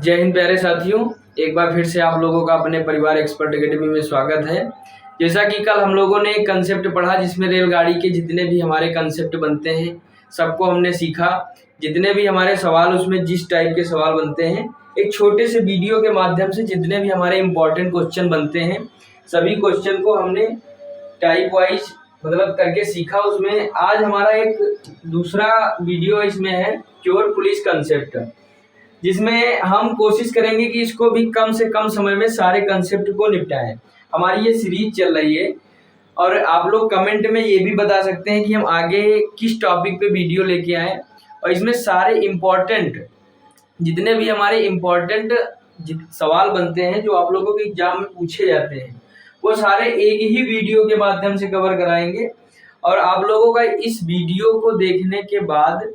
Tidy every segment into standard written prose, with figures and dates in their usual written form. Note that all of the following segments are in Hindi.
जय हिंद प्यारे साथियों, एक बार फिर से आप लोगों का अपने परिवार एक्सपर्ट एकेडमी में स्वागत है। जैसा कि कल हम लोगों ने एक कंसेप्ट पढ़ा जिसमें रेलगाड़ी के जितने भी हमारे कंसेप्ट बनते हैं सबको हमने सीखा। जितने भी हमारे सवाल उसमें जिस टाइप के सवाल बनते हैं, एक छोटे से वीडियो के माध्यम से जितने भी हमारे इम्पोर्टेंट क्वेश्चन बनते हैं सभी क्वेश्चन को हमने टाइप वाइज मतलब करके सीखा। उसमें आज हमारा एक दूसरा वीडियो इसमें है चोर पुलिस कंसेप्ट, जिसमें हम कोशिश करेंगे कि इसको भी कम से कम समय में सारे कंसेप्ट को निपटाएं। हमारी ये सीरीज चल रही है और आप लोग कमेंट में ये भी बता सकते हैं कि हम आगे किस टॉपिक पे वीडियो लेके आएँ। और इसमें सारे इम्पोर्टेंट जितने भी हमारे इम्पोर्टेंट सवाल बनते हैं जो आप लोगों के एग्जाम में पूछे जाते हैं वो सारे एक ही वीडियो के माध्यम से कवर कराएंगे। और आप लोगों का इस वीडियो को देखने के बाद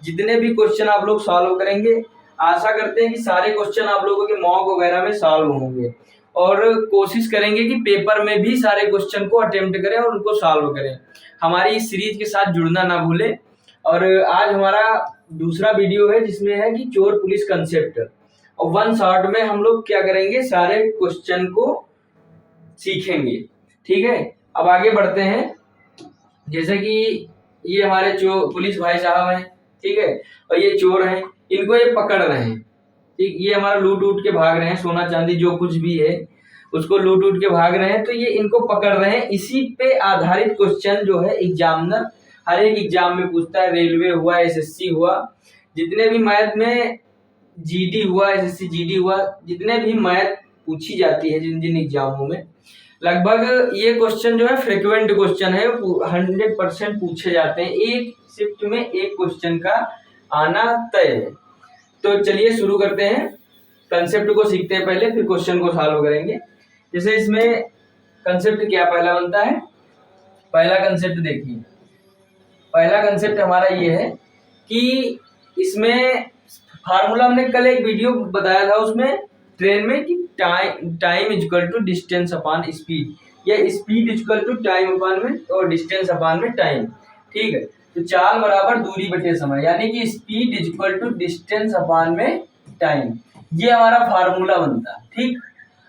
जितने भी क्वेश्चन आप लोग सॉल्व करेंगे, आशा करते हैं कि सारे क्वेश्चन आप लोगों के मॉक वगैरह में सॉल्व होंगे और कोशिश करेंगे कि पेपर में भी सारे क्वेश्चन को अटेम्प्ट करें और उनको सॉल्व करें। हमारी इस सीरीज के साथ जुड़ना ना भूलें। और आज हमारा दूसरा वीडियो है जिसमें है कि चोर पुलिस कंसेप्ट, और वन शॉट में हम लोग क्या करेंगे सारे क्वेश्चन को सीखेंगे। ठीक है, अब आगे बढ़ते हैं। जैसे कि ये हमारे पुलिस भाई साहब हैं, ठीक है, और ये चोर हैं, इनको ये पकड़ रहे हैं। ठीक, ये हमारा लूट उट के भाग रहे हैं, सोना चांदी जो कुछ भी है उसको लूट उट के भाग रहे हैं, तो ये इनको पकड़ रहे हैं। इसी पे आधारित क्वेश्चन जो है एग्जामिनर हर एक एग्जाम में पूछता है। रेलवे हुआ, एसएससी हुआ, जितने भी मैथ में जीडी हुआ, एसएससी जीडी हुआ, जितने भी मैथ पूछी जाती है जिन जिन एग्जामों में, लगभग ये क्वेश्चन जो है फ्रिक्वेंट क्वेश्चन है, 100% पूछे जाते हैं। एक शिफ्ट में एक क्वेश्चन का आना तय है। तो चलिए शुरू करते हैं, कंसेप्ट को सीखते हैं पहले, फिर क्वेश्चन को सॉल्व करेंगे। जैसे इसमें कंसेप्ट क्या पहला बनता है, पहला कंसेप्ट देखिए, पहला कंसेप्ट हमारा ये है कि इसमें फार्मूला हमने कल एक वीडियो बताया था उसमें ट्रेन में कि time equal to distance upon speed, या speed equal to time upon में और डिस्टेंस अपॉन में टाइम। ठीक है, तो चाल बराबर दूरी बटे समय, यानी कि speed equal to distance upon में टाइम, ये हमारा फार्मूला बनता है। ठीक,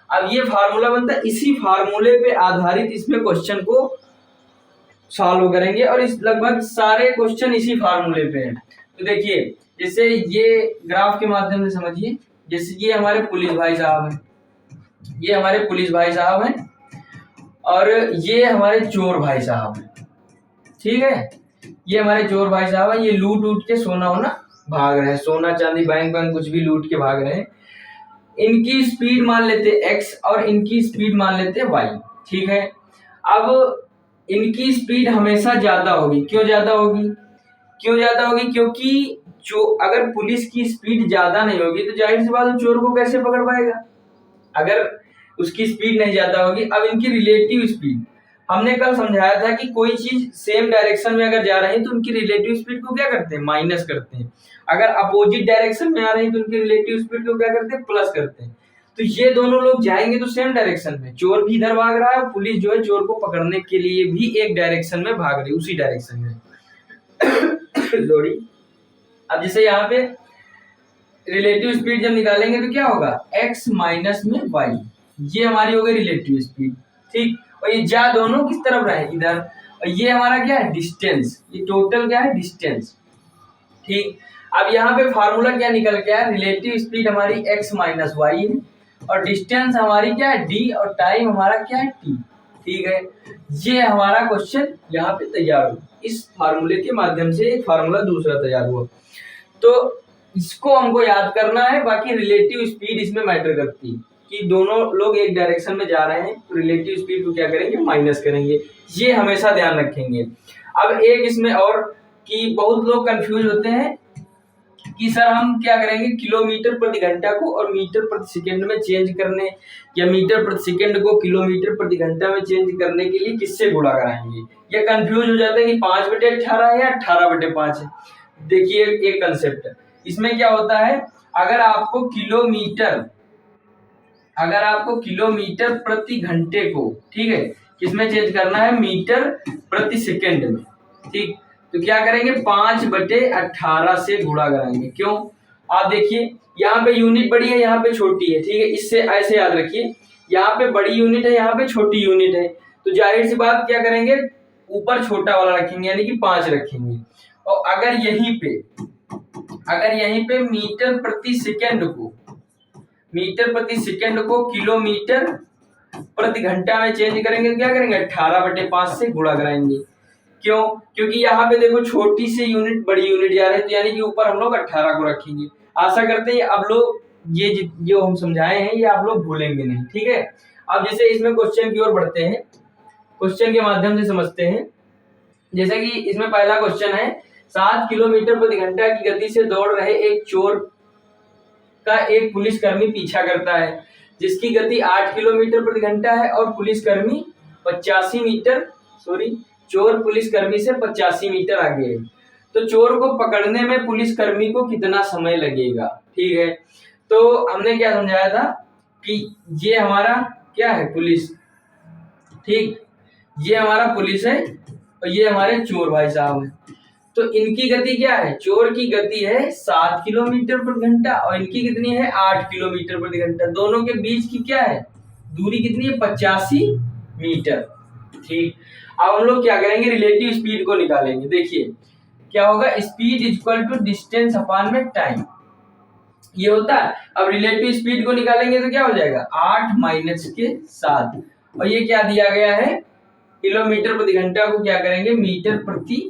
अब ये फार्मूला बनता है, इसी फार्मूले पे आधारित इसमें क्वेश्चन को सॉल्व करेंगे और इस लगभग सारे क्वेश्चन इसी फार्मूले पे हैं। तो देखिए, जैसे ये ग्राफ के माध्यम से समझिए, जैसे ये हमारे पुलिस भाई साहब हैं, ये हमारे पुलिस भाई साहब हैं और ये हमारे चोर भाई साहब हैं। ठीक है, ये हमारे चोर भाई साहब हैं, ये लूट उट के सोना होना भाग रहे हैं, सोना चांदी बैंक बैंक कुछ भी लूट के भाग रहे हैं। इनकी स्पीड मान लेते x और इनकी स्पीड मान लेते y। ठीक है, अब इनकी स्पीड हमेशा ज्यादा होगी। क्यों ज्यादा होगी? क्योंकि जो अगर पुलिस की स्पीड ज्यादा नहीं होगी तो जाहिर सी बात है चोर को कैसे पकड़ पाएगा, अगर उसकी स्पीड नहीं ज्यादा होगी। अब इनकी रिलेटिव स्पीड, हमने कल समझाया था कि कोई चीज सेम डायरेक्शन में अगर जा रही है तो उनकी रिलेटिव स्पीड को क्या करते हैं, माइनस करते हैं। अगर अपोजिट डायरेक्शन में आ रही है तो उनकी रिलेटिव स्पीड को क्या करते हैं, प्लस करते हैं। तो ये दोनों लोग जाएंगे तो सेम डायरेक्शन में, चोर भी इधर भाग रहा है, पुलिस जो है चोर को पकड़ने के लिए भी एक डायरेक्शन में भाग रही है, उसी डायरेक्शन में। सॉरी, अब जैसे यहाँ पे रिलेटिव स्पीड जब निकालेंगे तो क्या होगा, x माइनस में y, ये हमारी हो गई रिलेटिव स्पीड। ठीक, और ये जा दोनों किस तरफ रहे, इधर, और ये हमारा क्या है, डिस्टेंस, ये टोटल क्या है, डिस्टेंस। ठीक, अब यहाँ पे फार्मूला क्या निकल के आया, रिलेटिव स्पीड हमारी x माइनस वाई है और डिस्टेंस हमारी क्या है, d, और टाइम हमारा क्या है, t। ठीक है, ये हमारा क्वेश्चन यहाँ पे तैयार हुआ, इस फार्मूले के माध्यम से एक फार्मूला दूसरा तैयार हुआ। तो इसको हमको याद करना है। बाकी रिलेटिव स्पीड इसमें मैटर करती है कि दोनों लोग एक डायरेक्शन में जा रहे हैं तो रिलेटिव स्पीड को क्या करेंगे, माइनस करेंगे, ये हमेशा ध्यान रखेंगे। अब एक इसमें और कि बहुत लोग कंफ्यूज होते हैं कि सर हम क्या करेंगे, किलोमीटर प्रति घंटा को और मीटर प्रति सेकंड में चेंज करने, या मीटर प्रति सेकंड को किलोमीटर प्रति घंटा में चेंज करने के लिए किससे गुणा कराएंगे। ये कंफ्यूज हो जाता है कि 5/18 है या 18/5 है। देखिए एक कंसेप्ट है, इसमें क्या होता है, अगर आपको किलोमीटर प्रति घंटे को, ठीक है, किसमें चेंज करना है, मीटर प्रति सेकंड में। ठीक, तो क्या करेंगे, 5/18 से गुणा कराएंगे। क्यों, आप देखिए यहाँ पे यूनिट बड़ी है, यहाँ पे छोटी है, ठीक है, इससे ऐसे याद रखिए, यहाँ पे बड़ी यूनिट है, यहाँ पे छोटी यूनिट है, तो जाहिर सी बात क्या करेंगे, ऊपर छोटा वाला रखेंगे, यानी कि 5 रखेंगे। और अगर यहीं पे मीटर प्रति सेकंड को किलोमीटर प्रति घंटा में चेंज करेंगे, क्या करेंगे, 18/5 से गुणा कराएंगे। क्यों? क्योंकि यहाँ पे देखो छोटी सी यूनिट बड़ी यूनिट जा रही है, तो यानी कि ऊपर हम लोग 18 को रखेंगे। आशा करते हैं अब लोग ये जो हम समझाए हैं ये आप लोग भूलेंगे नहीं, ठीक है। अब जैसे इसमें क्वेश्चन की ओर बढ़ते हैं, क्वेश्चन के माध्यम से समझते हैं। जैसे कि इसमें पहला क्वेश्चन है, 7 किलोमीटर प्रति घंटा की गति से दौड़ रहे एक चोर का एक पुलिसकर्मी पीछा करता है, जिसकी गति 8 किलोमीटर प्रति घंटा है और पुलिसकर्मी 85 मीटर चोर पुलिसकर्मी से 85 मीटर आगे है। तो चोर को पकड़ने में पुलिसकर्मी को कितना समय लगेगा, ठीक है। तो हमने क्या समझाया था कि ये हमारा क्या है, पुलिस, ठीक, ये हमारा पुलिस है और ये हमारे चोर भाई साहब हैं। तो इनकी गति क्या है, चोर की गति है 7 किलोमीटर प्रति घंटा और इनकी कितनी है, 8 किलोमीटर प्रति घंटा। दोनों के बीच की क्या है, दूरी कितनी है, 85 मीटर, ठीक। अब हम लोग क्या करेंगे, रिलेटिव स्पीड को निकालेंगे। देखिए क्या होगा, speed equal to distance upon में टाइम, ये होता है। अब रिलेटिव स्पीड को निकालेंगे तो क्या हो जाएगा, 8 माइनस के 7, और ये क्या दिया गया है, किलोमीटर प्रति घंटा को क्या करेंगे, मीटर प्रति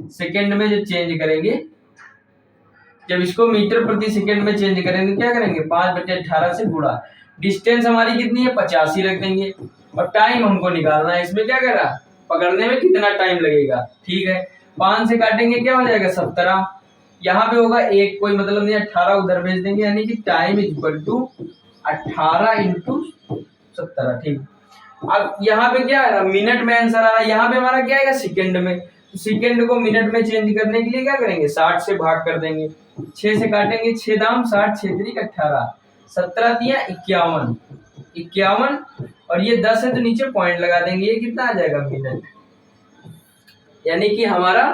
सेकेंड में जब चेंज करेंगे, जब इसको मीटर प्रति सेकेंड में चेंज करेंगे क्या करेंगे, 5/18 से गुणा, डिस्टेंस हमारी कितनी है, 85 रख देंगे, और टाइम हमको निकालना है, इसमें क्या करा, पकड़ने में कितना टाइम लगेगा, ठीक है। 5 से काटेंगे क्या हो जाएगा, 17, यहाँ पे होगा 1, कोई मतलब नहीं, 18 उधर भेज देंगे, यानी कि टाइम इक्वल टू 18 इंटू 17, ठीक। अब यहाँ पे क्या है, मिनट में आंसर आ रहा है, यहाँ पे हमारा क्या आएगा, सेकंड में, तो सेकंड को मिनट में चेंज करने के लिए क्या करेंगे, 60 से भाग कर देंगे, 6 से काटेंगे, 6 दाम 60, 6 3 18, 17 दिया 51, और ये 10 है तो नीचे पॉइंट लगा देंगे, ये कितना आ जाएगा, मिनट। यानी कि हमारा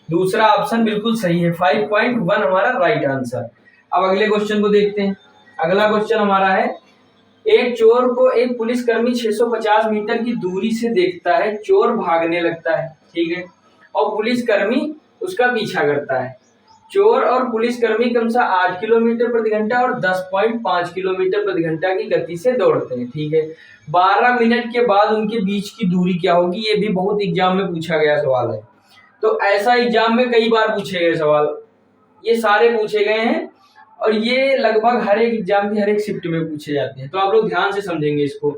दूसरा ऑप्शन बिल्कुल सही है, 5.1 हमारा राइट आंसर। अब अगले क्वेश्चन को देखते हैं। अगला क्वेश्चन हमारा है, एक चोर को एक पुलिसकर्मी 650 मीटर की दूरी से देखता है, चोर भागने लगता है, ठीक है, और पुलिसकर्मी उसका पीछा करता है। चोर और पुलिसकर्मी क्रमशः 8 किलोमीटर प्रति घंटा और 10.5 किलोमीटर प्रति घंटा की गति से दौड़ते हैं, ठीक है। 12 मिनट के बाद उनके बीच की दूरी क्या होगी, ये भी बहुत एग्जाम में पूछा गया सवाल है। तो ऐसा एग्जाम में कई बार पूछे गए सवाल, ये सारे पूछे गए हैं और ये लगभग हर एक एग्जाम की हर एक शिफ्ट में पूछे जाते हैं, तो आप लोग ध्यान से समझेंगे इसको।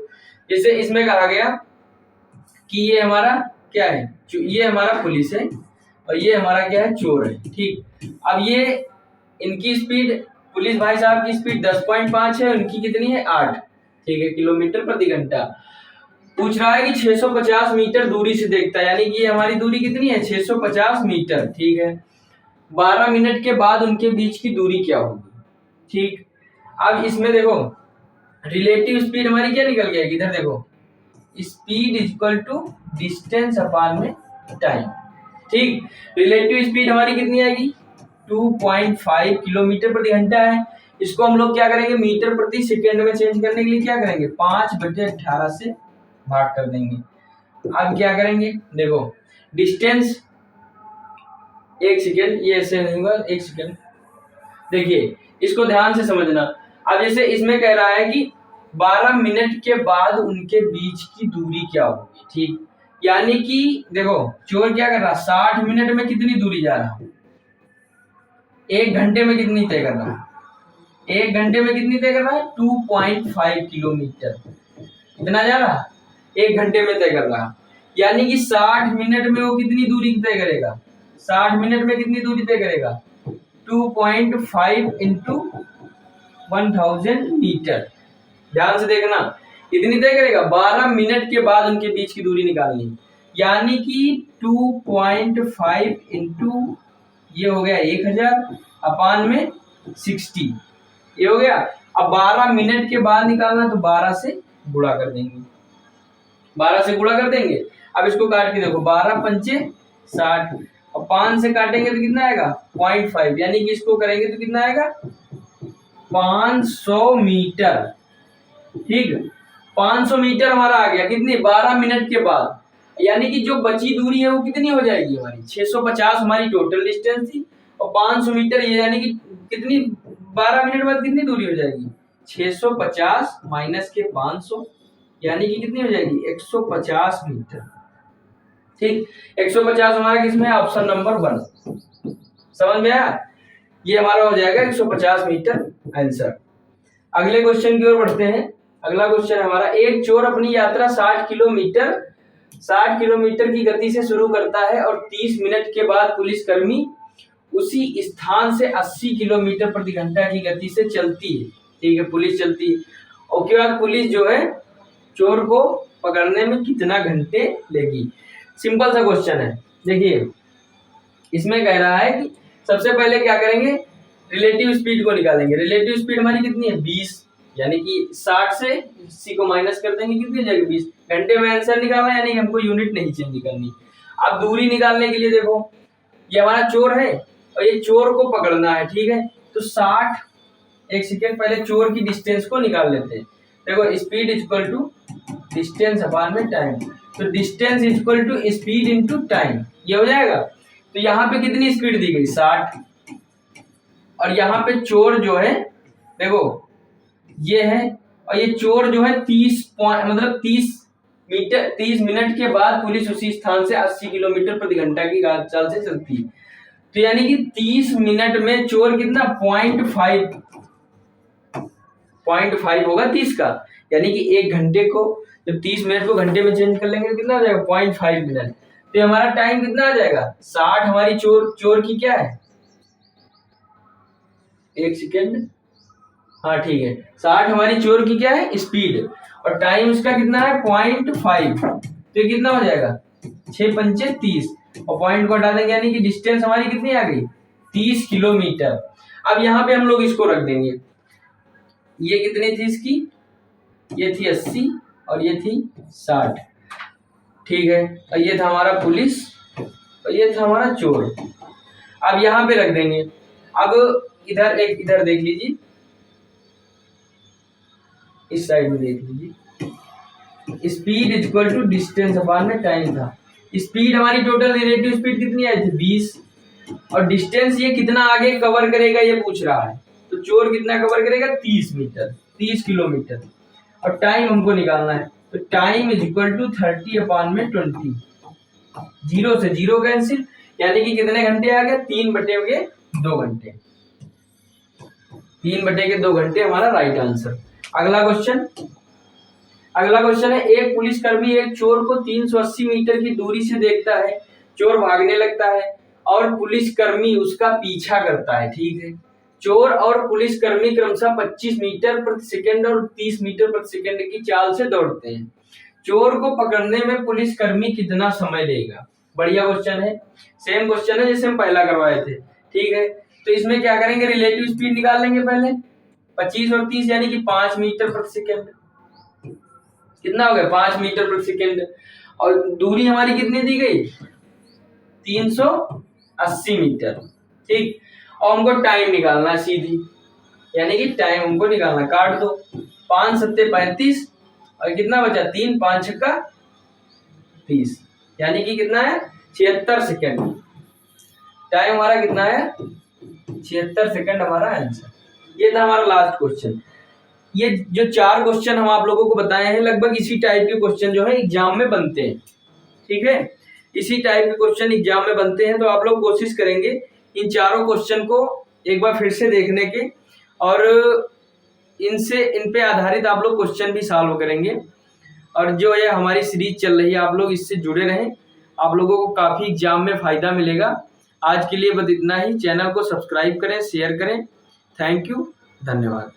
जैसे इसमें कहा गया कि ये हमारा क्या है, ये हमारा पुलिस है और ये हमारा क्या है, चोर है, ठीक। अब ये इनकी स्पीड, पुलिस भाई साहब की स्पीड 10.5 है, उनकी कितनी है, 8, ठीक है, किलोमीटर प्रति घंटा। पूछ रहा है कि 650 मीटर दूरी से देखता है, यानी कि हमारी दूरी कितनी है, 650 मीटर, ठीक है। 12 मिनट के बाद उनके बीच की दूरी क्या होगी, ठीक। अब इसमें देखो रिलेटिव स्पीड हमारी क्या निकल गया, इधर देखो, speed equal to distance upon में टाइम, ठीक। रिलेटिव स्पीड हमारी कितनी आएगी, 2.5 किलोमीटर प्रति घंटा है। इसको हम लोग क्या करेंगे, मीटर प्रति सेकेंड में चेंज करने के लिए क्या करेंगे, 5/18 से भाग कर देंगे। अब क्या करेंगे, देखो डिस्टेंस, 1 सेकेंड, ये ऐसे नहीं होगा, 1 सेकेंड, देखिए इसको ध्यान से समझना। अब जैसे इसमें कह रहा है कि 12 मिनट के बाद उनके बीच की दूरी क्या होगी, ठीक। यानी कि देखो चोर क्या कर रहा है, 60 मिनट में कितनी दूरी जा रहा है, 1 घंटे में कितनी तय कर रहा है, 1 घंटे में कितनी तय कर रहा है, 2.5 किलोमीटर, कितना जा रहा है, 1 घंटे में तय कर रहा है। यानी कि 60 मिनट में वो कितनी दूरी तय करेगा, 60 मिनट में कितनी दूरी तय करेगा, 2.5 इंटू 1000 मीटर। ध्यान से देखना, कितनी तय करेगा, 12 मिनट के बाद उनके बीच की दूरी निकालनी, यानी कि 2.5 इंटू ये हो गया 1000 अपान में 60, ये हो गया। अब 12 मिनट के बाद निकालना, तो 12 से गुणा कर देंगे, 12 से गुणा कर देंगे। अब इसको काट के देखो, 12 पंचे 60 और 5 से काटेंगे तो कितना आएगा, 0.5, यानी कि इसको करेंगे तो कितना आएगा, 500 मीटर, ठीक। 500 मीटर हमारा आ गया कितनी 12 मिनट के बाद, यानी कि जो बची दूरी है वो कितनी हो जाएगी हमारी 650 हमारी टोटल डिस्टेंस थी, और 500 मीटर ये यानी कि कितनी 12 मिनट बाद कितनी दूरी हो जाएगी 650 माइनस के 500, यानी कि कितनी हो जाएगी 150 मीटर, ठीक। 150 हमारा किसमें है ऑप्शन नंबर 1, समझ में आया। ये हमारा हो जाएगा 150 मीटर आंसर। अगले क्वेश्चन की ओर बढ़ते हैं। अगला क्वेश्चन हमारा, एक चोर अपनी यात्रा 60 किलोमीटर की गति से शुरू करता है और 30 मिनट के बाद पुलिसकर्मी उसी स्थान से 80 किलोमीटर प्रति घंटा की गति से चलती है, ठीक है, पुलिस चलती है। उसके बाद पुलिस जो है चोर को पकड़ने में कितना घंटे लेगी। सिंपल सा क्वेश्चन है। देखिए इसमें कह रहा है कि सबसे पहले क्या करेंगे, रिलेटिव स्पीड को निकालेंगे। रिलेटिव स्पीड हमारी कितनी है 20, यानी कि 60 से 80 को माइनस कर देंगे, कितनी हो जाएगी 20। घंटे में आंसर निकालना, यानी हमको यूनिट नहीं चेंज करनी। अब दूरी निकालने के लिए देखो ये हमारा चोर है और ये चोर को पकड़ना है, ठीक है, तो 60, एक सेकेंड पहले चोर की डिस्टेंस को निकाल लेते हैं। देखो speed equal to distance upon में टाइम, तो distance equal to speed into time, ये हो जाएगा। तो यहाँ पे कितनी स्पीड दी गई 60, और यहाँ पे चोर जो है देखो ये है, और ये चोर जो है 30 मिनट के बाद पुलिस उसी स्थान से 80 किलोमीटर प्रति घंटा की चाल से चलती है। तो यानी कि 30 मिनट में चोर कितना 0.5 होगा 30 का, यानी कि एक घंटे को जब 30 मिनट को घंटे में चेंज कर लेंगे तो कितना आ जाएगा 0.5 मिनट। तो हमारा टाइम कितना आ जाएगा 60 हमारी चोर की क्या है, एक सेकेंड, हाँ ठीक है, 60 हमारी चोर की क्या है स्पीड, और टाइम उसका कितना है 0.5, तो ये कितना हो जाएगा 6 पंचे 30, और पॉइंट को हटा देंगे, यानी कि डिस्टेंस हमारी कितनी आ गई 30 किलोमीटर। अब यहाँ पे हम लोग इसको रख देंगे, ये कितनी थी इसकी, ये थी 80 और ये थी 60, ठीक है, और ये था हमारा पुलिस और ये था हमारा चोर। अब यहाँ पे रख देंगे। अब इधर देख लीजिए, इस साइड में देख लीजिए, speed equal to distance upon में टाइम था। स्पीड हमारी टोटल रिलेटिव स्पीड कितनी आई थी 20, और डिस्टेंस ये कितना आगे कवर करेगा ये पूछ रहा है, तो चोर कितना कवर करेगा 30 किलोमीटर, और टाइम हमको निकालना है, तो टाइम इज इक्वल टू 30 अपान में 20, 0 से 0 कैंसिल, यानी कि कितने घंटे आ गए 3/2 घंटे, 3/2 घंटे हमारा राइट आंसर। अगला क्वेश्चन है, एक पुलिसकर्मी एक चोर को 380 मीटर की दूरी से देखता है, चोर भागने लगता है और पुलिसकर्मी उसका पीछा करता है, ठीक है। चोर और पुलिसकर्मी क्रमशः 25 मीटर प्रति सेकंड और 30 मीटर प्रति सेकंड की चाल से दौड़ते हैं। चोर को पकड़ने में पुलिसकर्मी कितना समय लेगा। बढ़िया क्वेश्चन है, सेम क्वेश्चन है जैसे हम पहला करवाए थे, ठीक है। तो इसमें क्या करेंगे, रिलेटिव स्पीड निकाल लेंगे पहले, 25 और 30 यानी कि 5 मीटर प्रति सेकंड, कितना हो गया 5 मीटर प्रति सेकंड, और दूरी हमारी कितनी दी गई 380 मीटर, ठीक। और हमको टाइम निकालना है सीधी, यानी कि टाइम हमको निकालना, काट दो 5 7 35 और कितना बचा 3 5 6 30, यानी कि कितना है 76 सेकंड। टाइम हमारा कितना है 76 सेकंड हमारा आंसर। ये था हमारा लास्ट क्वेश्चन। ये जो 4 क्वेश्चन हम आप लोगों को बताए हैं लगभग इसी टाइप के क्वेश्चन जो है एग्जाम में बनते हैं, ठीक है, इसी टाइप के क्वेश्चन एग्जाम में बनते हैं। तो आप लोग कोशिश करेंगे इन चारों क्वेश्चन को एक बार फिर से देखने के, और इन पे आधारित आप लोग क्वेश्चन भी सॉल्व करेंगे। और जो ये हमारी सीरीज चल रही है आप लोग इससे जुड़े रहें, आप लोगों को काफ़ी एग्जाम में फ़ायदा मिलेगा। आज के लिए बस इतना ही। चैनल को सब्सक्राइब करें, शेयर करें। थैंक यू, धन्यवाद।